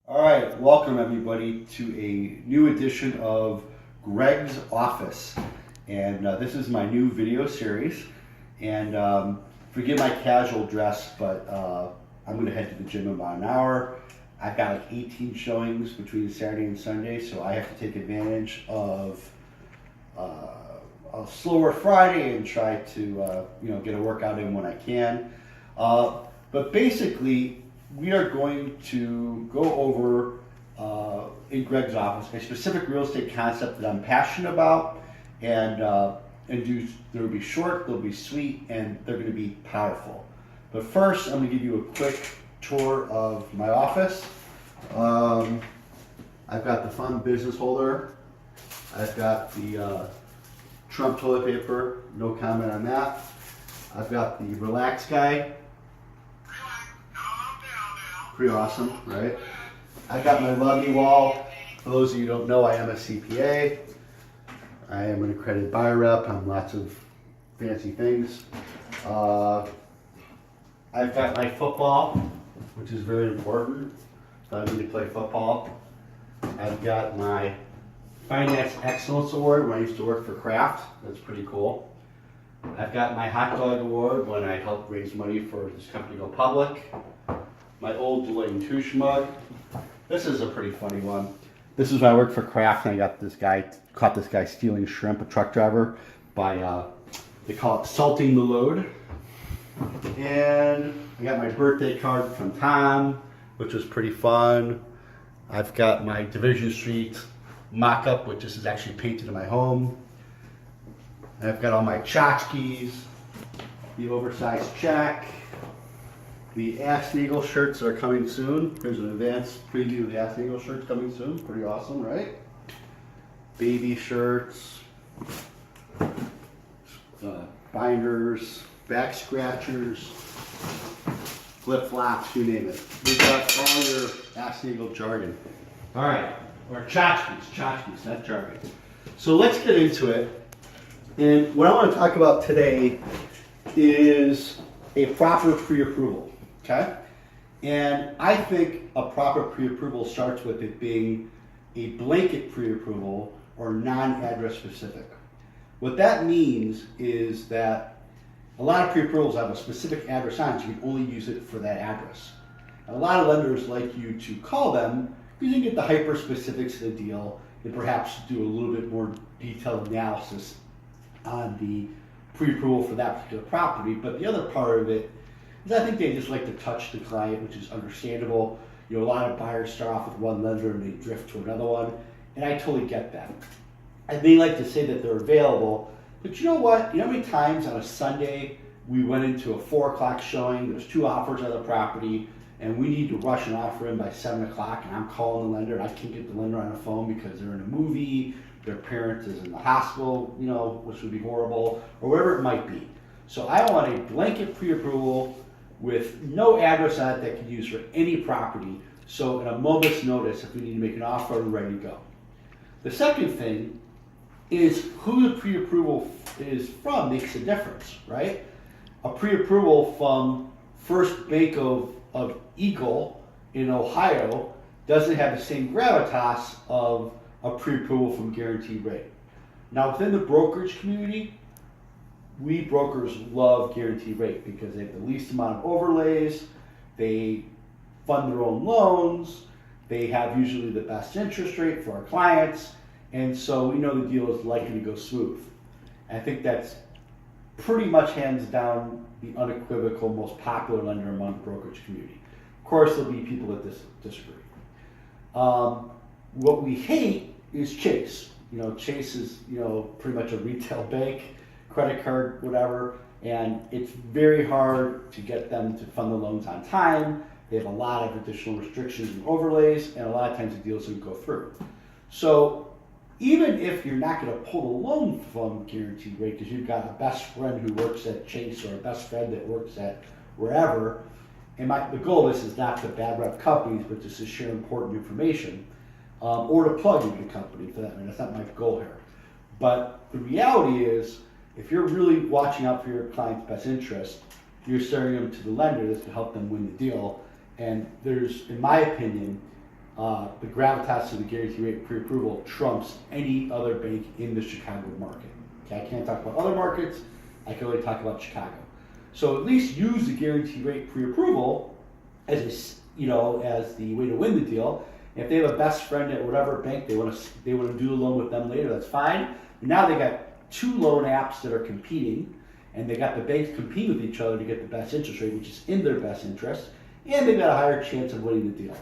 All right, welcome everybody to a new edition of Greg's Office. And this is my new video series. And forgive my casual dress, but I'm gonna head to the gym in about an hour. I've got like 18 showings between Saturday and Sunday, so I have to take advantage of a slower Friday and try to get a workout in when I can. But basically, we are going to go over in Greg's office a specific real estate concept that I'm passionate about, and they'll be short, they'll be sweet, and they're going to be powerful. But first, I'm going to give you a quick tour of my office. I've got the fun business holder. I've got the Trump toilet paper, no comment on that. I've got the relax guy. Pretty awesome, right? I've got my lovely wall. For those of you who don't know, I am a CPA. I am an accredited buyer rep. I'm lots of fancy things. I've got my football, which is very important. I need to play football. I've got my Finance Excellence Award when I used to work for Kraft. That's pretty cool. I've got my Hot Dog Award when I helped raise money for this company go public. My old Deloitte & Touche mug. This is a pretty funny one. This is when I worked for Kraft and I caught this guy stealing shrimp, a truck driver, by, they call it salting the load. And I got my birthday card from Tom, which was pretty fun. I've got my Division Street mock-up, which is actually painted in my home. I've got all my tchotchkes, the oversized check, the Ask Eagle shirts are coming soon. Here's an advanced preview of the Ask Eagle shirts coming soon. Pretty awesome, right? Baby shirts, binders, back scratchers, flip-flops, you name it. We've got all your Ask Eagle jargon. All right, or tchotchkes, not jargon. So let's get into it. And what I want to talk about today is a proper pre-approval. Okay? And I think a proper pre-approval starts with it being a blanket pre-approval or non-address specific. What that means is that a lot of pre-approvals have a specific address on it, so you can only use it for that address. And a lot of lenders like you to call them because you can get the hyper specifics of the deal and perhaps do a little bit more detailed analysis on the pre-approval for that particular property. But the other part of it is I think they just like to touch the client, which is understandable. A lot of buyers start off with one lender and they drift to another one, and I totally get that. And they like to say that they're available, but you know what? You know how many times on a Sunday we went into a 4 o'clock showing, there's 2 offers on the property, and we need to rush an offer in by 7 o'clock, and I'm calling the lender, and I can't get the lender on the phone because they're in a movie, their parent is in the hospital, which would be horrible, or whatever it might be. So I want a blanket pre-approval with no address on it that can be used for any property. So at a moment's notice, if we need to make an offer, we're ready to go. The second thing is who the pre-approval is from makes a difference, right? A pre-approval from First Bank of Eagle in Ohio doesn't have the same gravitas of a pre-approval from Guaranteed Rate. Now within the brokerage community, we brokers love Guaranteed Rate because they have the least amount of overlays, they fund their own loans, they have usually the best interest rate for our clients, and so we know the deal is likely to go smooth. I think that's pretty much hands down the unequivocal most popular lender among the brokerage community. Of course, there'll be people that disagree. What we hate is Chase. Chase is pretty much a retail bank, credit card, whatever, and it's very hard to get them to fund the loans on time. They have a lot of additional restrictions and overlays, and a lot of times the deals don't go through. So even if you're not going to pull the loan from Guaranteed Rate because you've got a best friend who works at Chase or a best friend that works at wherever, and the goal of this is not to bad rep companies, but just to share important information, or to plug into the company for that. I mean, that's not my goal here. But the reality is, if you're really watching out for your client's best interest, you're sending them to the lender that's to help them win the deal. And there's, in my opinion, the gravitas of the guarantee rate pre-approval trumps any other bank in the Chicago market. Okay, I can't talk about other markets, I can only talk about Chicago. So at least use the guarantee rate pre-approval as as the way to win the deal. And if they have a best friend at whatever bank they want to do a loan with them later, that's fine. And now they got two loan apps that are competing, and they got the banks competing with each other to get the best interest rate, which is in their best interest, and they've got a higher chance of winning the deal.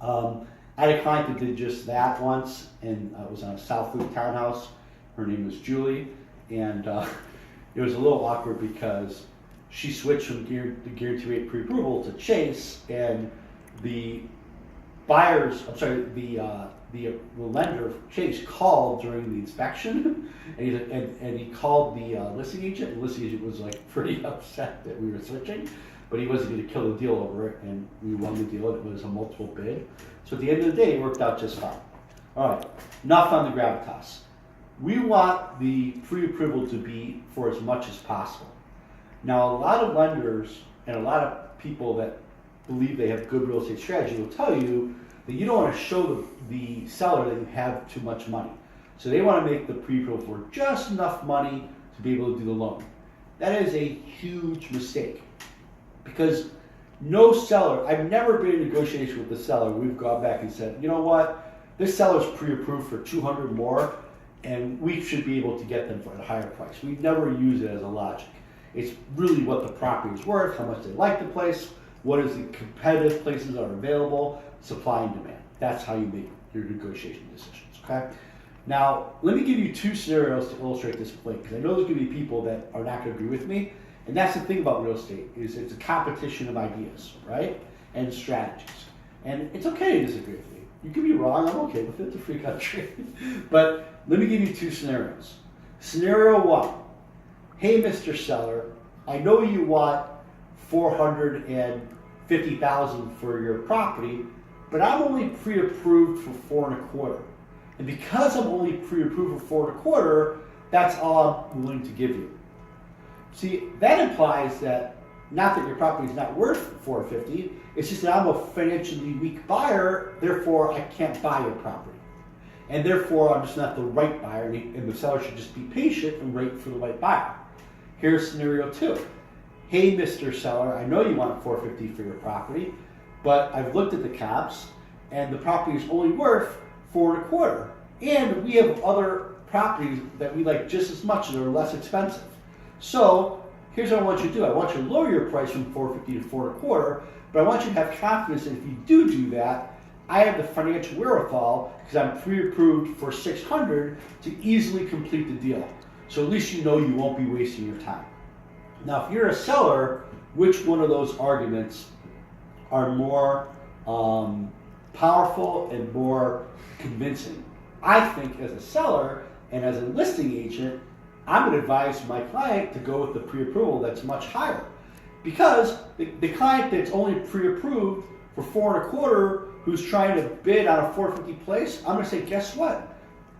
I had a client that did just that once, and it was on a South Loop townhouse. Her name was Julie, and it was a little awkward because she switched from the guarantee rate pre-approval to Chase, and the lender Chase called during the inspection, and he called the listing agent. The listing agent was like pretty upset that we were switching, but he wasn't going to kill the deal over it, and we won the deal. It was a multiple bid, so at the end of the day, it worked out just fine. All right, enough on the gravitas. We want the pre-approval to be for as much as possible. Now, a lot of lenders and a lot of people that believe they have good real estate strategy will tell you that you don't want to show the seller that you have too much money. So they want to make the pre-approval for just enough money to be able to do the loan. That is a huge mistake, because no seller, I've never been in negotiation with the seller, we've gone back and said, you know what, this seller's pre-approved for 200 more, and we should be able to get them for a higher price. We never use it as a logic. It's really what the property is worth, how much they like the place, what is the competitive places that are available, supply and demand. That's how you make your negotiation decisions, okay? Now, let me give you two scenarios to illustrate this point, because I know there's going to be people that are not going to agree with me, and that's the thing about real estate, is it's a competition of ideas, right? And strategies. And it's okay to disagree with me. You can be wrong, I'm okay with it, it's a free country. But let me give you two scenarios. Scenario one, hey Mr. Seller, I know you want $450,000 for your property, but I'm only pre-approved for $4.25. And because I'm only pre-approved for $4.25, that's all I'm willing to give you. See, that implies that not that your property is not worth $450, it's just that I'm a financially weak buyer, therefore I can't buy your property. And therefore I'm just not the right buyer, and the seller should just be patient and wait for the right buyer. Here's scenario two. Hey Mr. Seller, I know you want $450 for your property, but I've looked at the comps and the property is only worth $4.25. And we have other properties that we like just as much and are less expensive. So here's what I want you to do. I want you to lower your price from $450 to $4.25, but I want you to have confidence that if you do that, I have the financial wherewithal, because I'm pre-approved for $600, to easily complete the deal. So at least you know you won't be wasting your time. Now, if you're a seller, which one of those arguments are more powerful and more convincing? I think as a seller and as a listing agent, I'm going to advise my client to go with the pre-approval that's much higher. Because the client that's only pre-approved for $4.25, who's trying to bid on a $450 place, I'm going to say, guess what?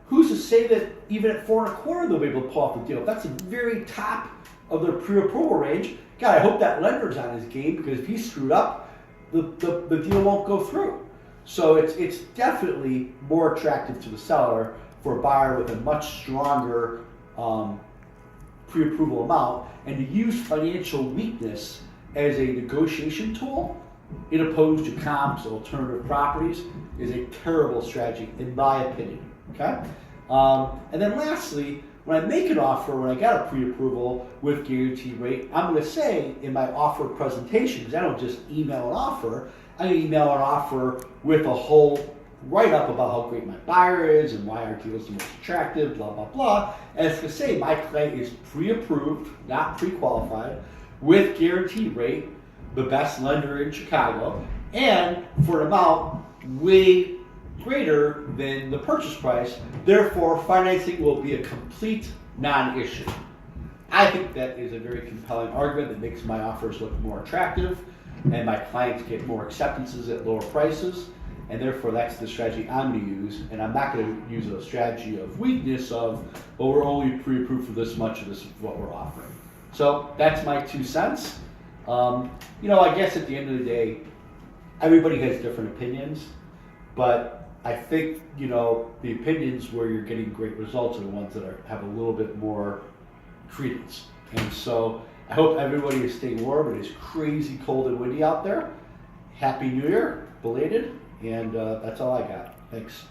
Who's to say that even at $4.25 they'll be able to pull off the deal? If that's the very top of their pre-approval range, God, I hope that lender's on his game, because if he's screwed up, the deal won't go through. So it's definitely more attractive to the seller for a buyer with a much stronger pre-approval amount, and to use financial weakness as a negotiation tool in opposed to comps or alternative properties is a terrible strategy, in my opinion. Okay? And then lastly, when I make an offer, when I got a pre-approval with guarantee rate, I'm going to say in my offer presentation, because I don't just email an offer, I'm going to email an offer with a whole write-up about how great my buyer is and why our deal is the most attractive, blah, blah, blah. And it's to say my client is pre-approved, not pre-qualified, with guarantee rate, the best lender in Chicago, and for an amount way greater than the purchase price. Therefore, financing will be a complete non-issue. I think that is a very compelling argument that makes my offers look more attractive, and my clients get more acceptances at lower prices, and therefore that's the strategy I'm going to use. And I'm not going to use a strategy of weakness of, well, we're only pre-approved for this much, and this is what we're offering. So that's my 2 cents. I guess at the end of the day, everybody has different opinions, but I think, the opinions where you're getting great results are the ones that have a little bit more credence. And so I hope everybody is staying warm. It is crazy cold and windy out there. Happy New Year, belated, and that's all I got. Thanks.